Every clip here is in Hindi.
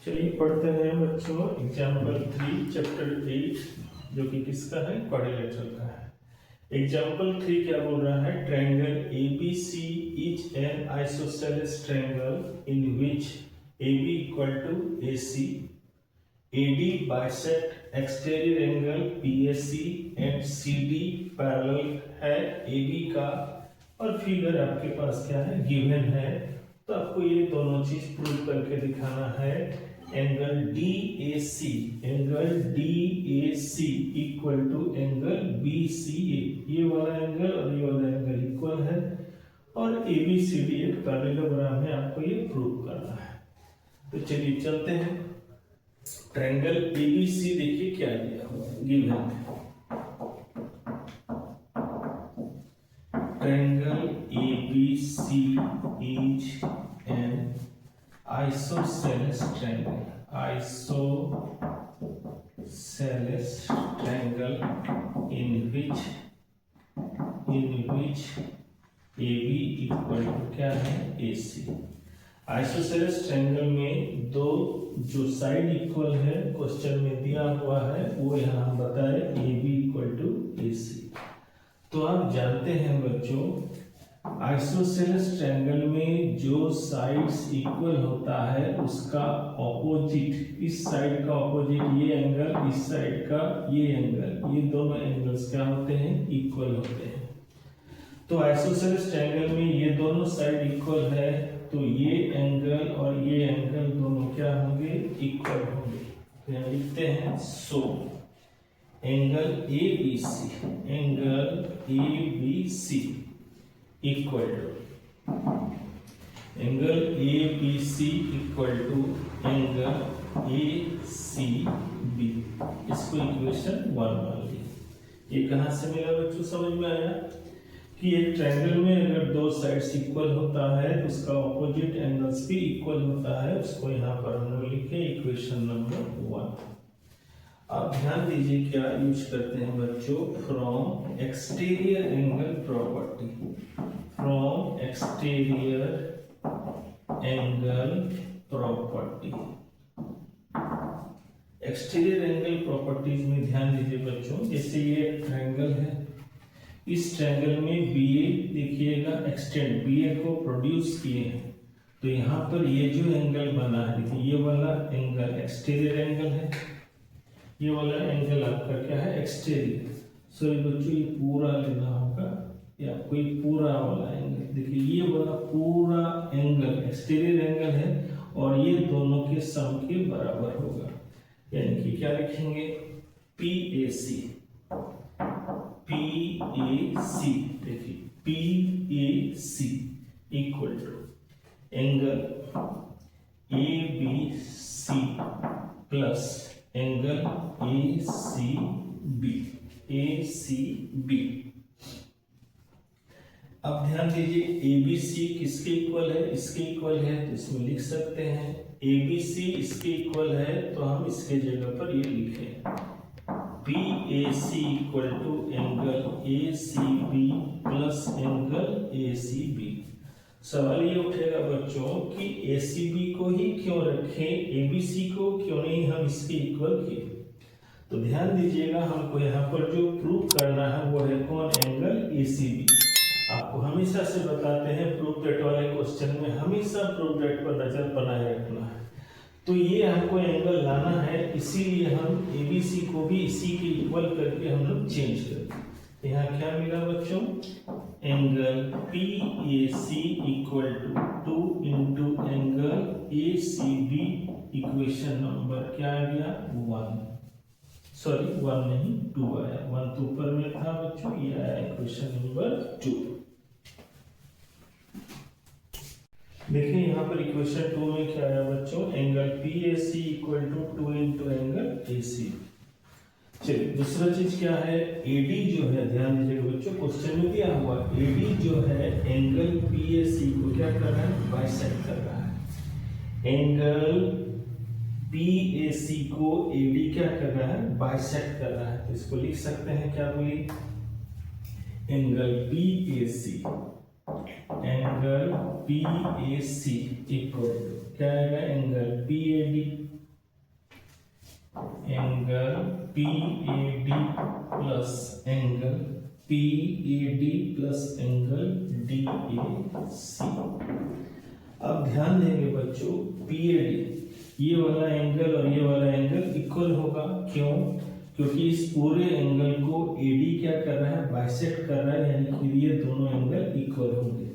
चलिए पढ़ते हैं बच्चों एग्जाम्पल 3 चैप्टर 8 जो कि किसका है, क्वाड्रिलेटरल का है। एग्जाम्पल 3 क्या बोल रहा है, triangle ABC is an isosceles triangle in which AB equal to AC, AD bisect exterior angle PAC and CD parallel है AB का, और फिगर आपके पास क्या है, गिवन है। तो आपको ये दोनों चीज प्रूव करके दिखाना है। Angle DAC, angle DAC equal to angle BCA, ये वाला एंगल और ये वाला एंगल इक्वल है, और ABCD एक पैरेललोग्राम है, आपको ये प्रूव करना है। तो चलिए चलते हैं। ट्रायंगल ABC देखिए क्या दिया हुआ है, गिवन है। Triangle ABC is an isosceles triangle. Isosceles triangle in which AB equal to क्या है, AC। आइसोसेलेस ट्रायंगल में दो जो साइड इक्वल है, क्वेश्चन में दिया हुआ है, वो यहाँ हम बताए AB इक्वल टू AC। तो आप जानते हैं बच्चों, आइसोसेलेस ट्रायंगल में जो साइड्स इक्वल होता है उसका ऑपोजिट, इस साइड का ऑपोजिट ये एंगल, इस साइड का ये एंगल, ये दोनों एंगल्स क्या होते हैं, इक्वल होते हैं। तो आइसोसेलेस ट्रायंगल में ये दोनों साइड इक्वल है, तो ये एंगल और ये एंगल दोनों क्या होंगे, इक्वल होंगे। तो यहाँ लिखते हैं so angle ABC equal to angle ACB। इसको इक्वेशन 1 मान ली। ये कहां से मिला बच्चों, समझ में आया कि एक ट्रायंगल में अगर दो साइड्स इक्वल होता है तो उसका ऑपोजिट एंगल्स भी इक्वल होता है, उसको यहाँ पर हम लोग लिखे इक्वेशन नंबर 1। आप ध्यान दीजिए क्या यूज करते हैं बच्चों, from exterior angle property, exterior angle properties में ध्यान दीजिए बच्चों, जैसे ये ट्रायंगल है, इस ट्रायंगल में BA देखिएगा एक्सटेंड, BA को प्रोड्यूस किए हैं, तो यहाँ पर ये जो एंगल बना है, देखिए ये वाला एंगल एक्सटीरियर एंगल है, ये वाला एंगल आपका क्या है, एक्सटीरियर। सॉरी बच्चों, ये पूरा लेना होगा, या कोई पूरा वाला एंगल, देखिए ये वाला पूरा एंगल एक्सटीरियर एंगल है, और ये दोनों के सम के बराबर होगा, यानी कि क्या लिखेंगे, PAC, देखिए PAC equal to angle ABC plus angle ACB। अब ध्यान दीजिए ABC किसके इक्वल है, इसके इक्वल है, तो इसमें लिख सकते हैं ABC इसके इक्वल है, तो हम इसके जगह पर ये लिखें PAC equal to angle ACB plus angle ACB। सवाल ये उठेगा बच्चों कि ACB को ही क्यों रखें, ABC को क्यों नहीं हम इसके इक्वल किए। तो ध्यान दीजिएगा, हमको यहाँ पर जो प्रूव करना है वो है कौन, एंगल ACB। आपको हमेशा से बताते हैं प्रूव दैट वाले क्वेश्चन में हमेशा प्रूव दैट पर नजर बनाए रखना है। तो ये हमको एंगल लाना है, इसीलिए हम ABC को भी इसी के इक्वल करके हम लोग चेंज करते। यहाँ क्या मिला बच्चों, angle PAC equal to 2 into angle ACB, equation number क्या आ गया, 1 नहीं 2 आया, 1 तो ऊपर में था बच्चों, ये आया इक्वेशन नंबर 2। देखिए यहाँ पर इक्वेशन 2 में क्या आया बच्चों, angle PAC equal to 2 into angle AC। चलिए दूसरा चीज क्या है, AD जो है, ध्यान दीजिएगा बच्चों, क्वेश्चन में दिया हुआ AD जो है एंगल PAC को क्या कर रहा है, बाइसेक्ट कर रहा है। एंगल PAC को AD क्या कर रहा है, बाइसेक्ट कर रहा है, तो इसको लिख सकते हैं क्या बोली, एंगल PAC इक्वल क्या आएगा, angle PAD angle PAD plus angle PAD plus angle DAC। अब ध्यान देंगे बच्चों, PAD ये वाला एंगल और ये वाला एंगल इक्वल होगा। क्यों? क्योंकि इस पूरे एंगल को AD क्या कर रहा है, बाइसेक्ट कर रहा है, यानी कि ये दोनों एंगल इक्वल होंगे।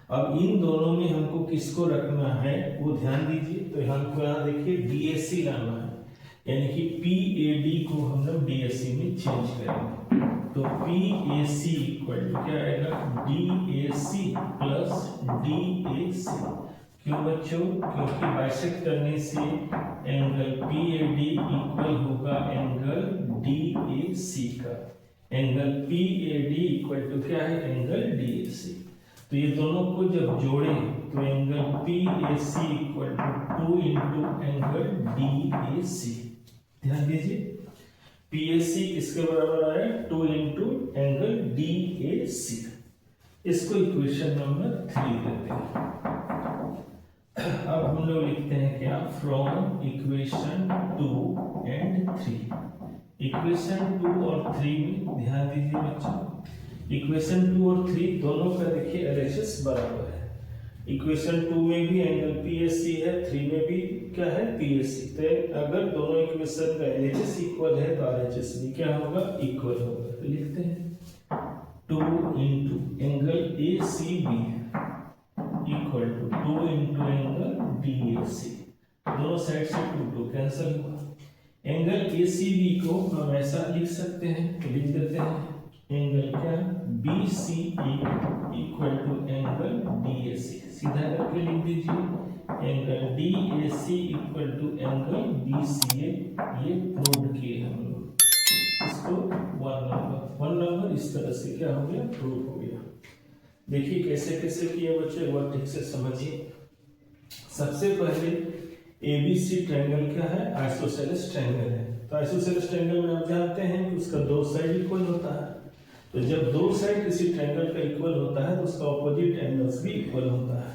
अब इन दोनों में हमको किसको रखना है वो ध्यान दीजिए। तो हमको यहाँ देखिए DAC लाना है, यानी कि PAD को हम लोग DAC में चेंज करेंगे। तो PAC इक्वल टू क्या आएगा, DAC प्लस DAC। क्यों बच्चों? क्योंकि बाइसेक्ट करने से एंगल PAD इक्वल होगा एंगल DAC का। एंगल PAD इक्वल टू क्या है, एंगल DAC। तो ये दोनों को जब जोड़ें तो angle PAC equal to 2 into angle DAC। ध्यान दीजिए, PAC किसके बराबर आया, 2 इंटू एंगल DAC। इसको इक्वेशन नंबर 3 देते हैं। अब हम लोग लिखते हैं क्या, फ्रॉम इक्वेशन 2 एंड 3। इक्वेशन 2 और 3 में ध्यान दीजिए बच्चों, इक्वेशन 2 और 3 दोनों का देखिए LHS बराबर है। इक्वेशन 2 में भी एंगल PAC है, 3 में भी क्या है, PAC। तो अगर दोनों इक्वेशन का LHS इक्वल है तो RHS भी क्या होगा, इक्वल होगा। तो लिखते हैं 2 into angle ACB equal to 2 into angle DAC। दोनों साइड से 2 कैंसिल हुआ। एंगल ACB को हम ऐसा लिख सकते हैं, तो लिख देते हैं एंगल क्या, BCE equal to angle DAC। सीधा करके लिख दीजिए angle DAC equal to angle BCA। ये प्रूव किए हम लोग, इसको 1 नंबर इस तरह से क्या हो गया, प्रूव हो गया। देखिए कैसे कैसे किया बच्चों, एक बार ठीक से समझिए। सबसे पहले ABC ट्रायंगल क्या है, आइसोसेलेस ट्रायंगल है। तो आइसोसेलेस ट्रायंगल में आप जानते हैं कि उसका दो साइड इक्वल होता है। तो जब दो साइड किसी ट्रायंगल का इक्वल होता है तो उसका ऑपोजिट एंगल्स भी इक्वल होता है,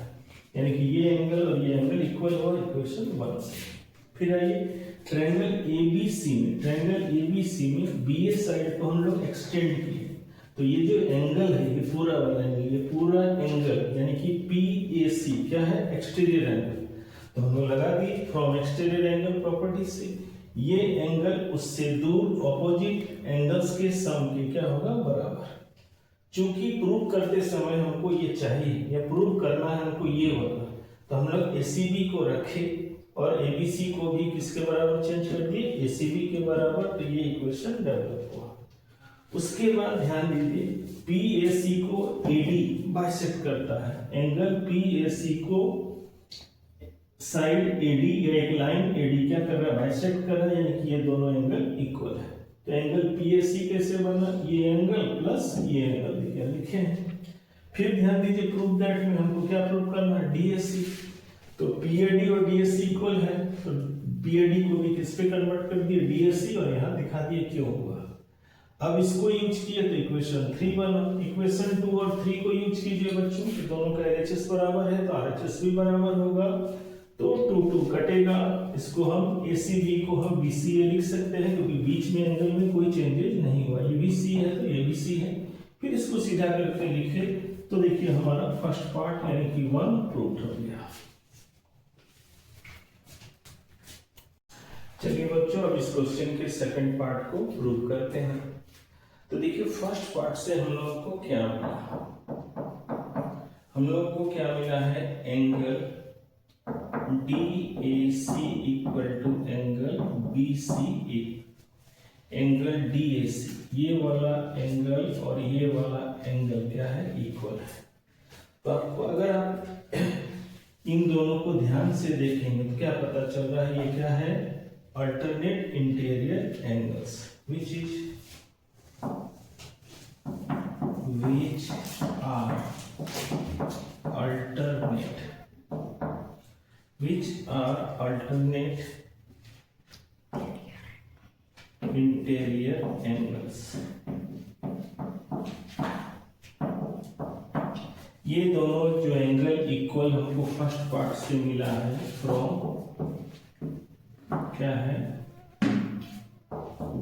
यानी कि ये एंगल और ये एंगल इक्वल हुआ इक्वेशन 1 से। फिर आइए ट्रायंगल ABC में, ट्रायंगल ABC में BA साइड को हम लोग एक्सटेंड किए। तो ये जो एंगल है, ये पूरा वाला एंगल, ये पूरा एंगल यानी कि PAC क्या है, एक्सटीरियर एंगल। तो हम लोग लगा दिए फ्रॉम एक्सटीरियर एंगल प्रॉपर्टी से ये एंगल उससे दूर ऑपोजिट एंगल्स के सम के क्या होगा, बराबर। चूंकि प्रूव करते समय हमको ये चाहिए या प्रूव करना है हमको ये होगा, तो हम लोग ACB को रखे और ABC को भी किसके बराबर चेंज कर दिए, ACB के बराबर। तो ये इक्वेशन डेवलप हुआ। उसके बाद ध्यान दीजिए PAC को AD बाइसेक्ट करता है। एंगल PAC को साइड AD या एक लाइन AD क्या कर रहा है, बाइसेक्ट कर रहा है, यानी कि ये दोनों एंगल इक्वल है। तो एंगल PAC कैसे बना, ये एंगल प्लस ये एंगल लिखे हैं। फिर ध्यान दीजिए प्रूफ दैट में हमको क्या प्रूफ करना है, DAC। तो PAD और DAC इक्वल है, तो PAD को भी किस पे कन्वर्ट कर दिए, DAC, और यहाँ दिखा दिए क्यों हुआ। अब इसको यूज किए तो इक्वेशन 3 बना। इक्वेशन 2 और 3 को यूज कीजिए बच्चों, तो दोनों का LHS बराबर है तो RHS भी बराबर होगा। तो 2 कटेगा, इसको हम ACB को हम BCA लिख सकते हैं, क्योंकि बीच में एंगल में कोई चेंजेस नहीं हुआ। ये BC है तो ABC है। फिर इसको सीधा करके लिखे तो देखिए हमारा फर्स्ट पार्ट यानी कि 1 प्रूव हो गया। चलिए बच्चों, अब इस क्वेश्चन के सेकंड पार्ट को प्रूव करते हैं। तो देखिए फर्स्ट पार्ट से हम लोग को क्या मिला, हम लोग को क्या मिला है, angle DAC equal to angle BCA। Angle DAC ये वाला एंगल और ये वाला एंगल क्या है, इक्वल है। तो आपको अगर आप इन दोनों को ध्यान से देखेंगे तो क्या पता चल रहा है, ये क्या है, alternate interior angles which are alternate interior angles। ये दोनों जो एंगल इक्वल हमको फर्स्ट पार्ट से मिला है फ्रॉम क्या है,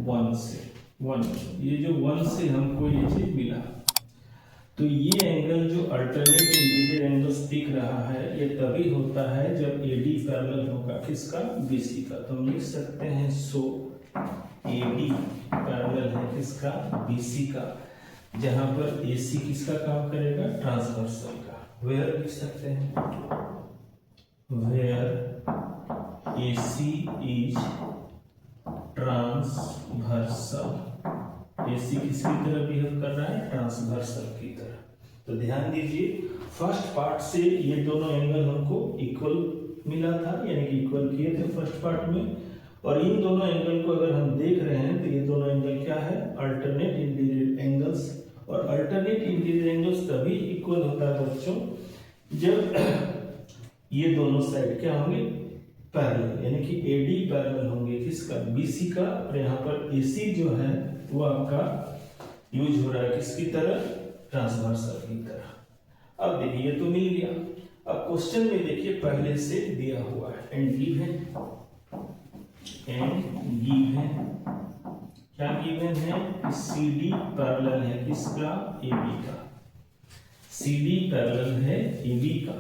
1 से 1, ये जो 1 से हमको ये चीज मिला, तो ये एंगल जो अल्टरनेट इंटीरियर एंगल्स दिख रहा है ये तभी होता है जब AD पैरेलल होगा किसका, BC का। तो हम लिख सकते हैं सो AD पैरेलल है किसका, BC का, जहां पर AC किसका काम करेगा, ट्रांसवर्सल का। वेयर लिख सकते हैं, where AC is transversal, AC किसकी तरह बिहेव कर रहा है, ट्रांसवर्सल की तरह। तो ध्यान दीजिए फर्स्ट पार्ट से ये दोनों एंगल हमको इक्वल मिला था, यानी कि इक्वल किए थे फर्स्ट पार्ट में, और इन दोनों एंगल को अगर हम देख रहे हैं तो ये दोनों एंगल क्या है, अल्टरनेट इंटीरियर एंगल्स। और अल्टरनेट इंटीरियर एंगल्स तभी इक्वल होता है बच्चों जब ये दोनों साइड क्या होंगे, पैरेलल, यानी कि AD पैरेलल होंगे किसका, BC का। और यहाँ पर AC जो है वो आपका यूज हो रहा है किसकी तरह, ट्रांसवर्सल की तरह। अब देखिए ये तो मिल गया। अब क्वेश्चन में देखिए पहले से दिया हुआ है एंड गिवन क्या गिवन है, CD पैरेलल है किसका, AB का, CD पैरेलल है AB का।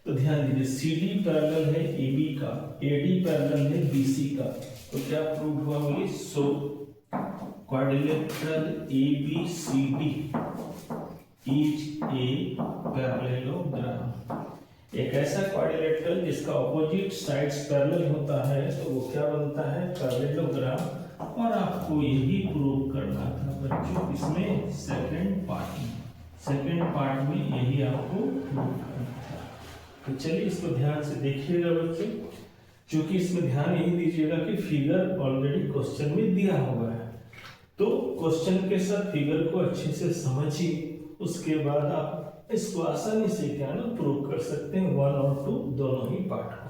तो ध्यान दीजिए CD पैरेलल है AB का, AD पैरेलल है BC का। तो क्या प्रूव हुआ होगी, so quadrilateral ABCD is a parallelogram. एक ऐसा क्वाड्रिलेटरल जिसका ऑपोजिट साइड्स पैरेलल होता है तो वो क्या बनता है, पैरेललोग्राम। और आपको यही प्रूव करना था बच्चों इसमें सेकंड पार्ट में यही आपको प्रूव करना था। तो चलिए इसको ध्यान से देखिएगा बच्चों, क्योंकि इसमें ध्यान यही दीजिएगा कि फिगर ऑलरेडी क्वेश्चन में दिया हुआ है, तो क्वेश्चन के साथ फिगर को अच्छे से समझिए, उसके बाद आप इसको आसानी से क्या ना प्रूव कर सकते हैं 1 और 2 दोनों ही पार्ट को।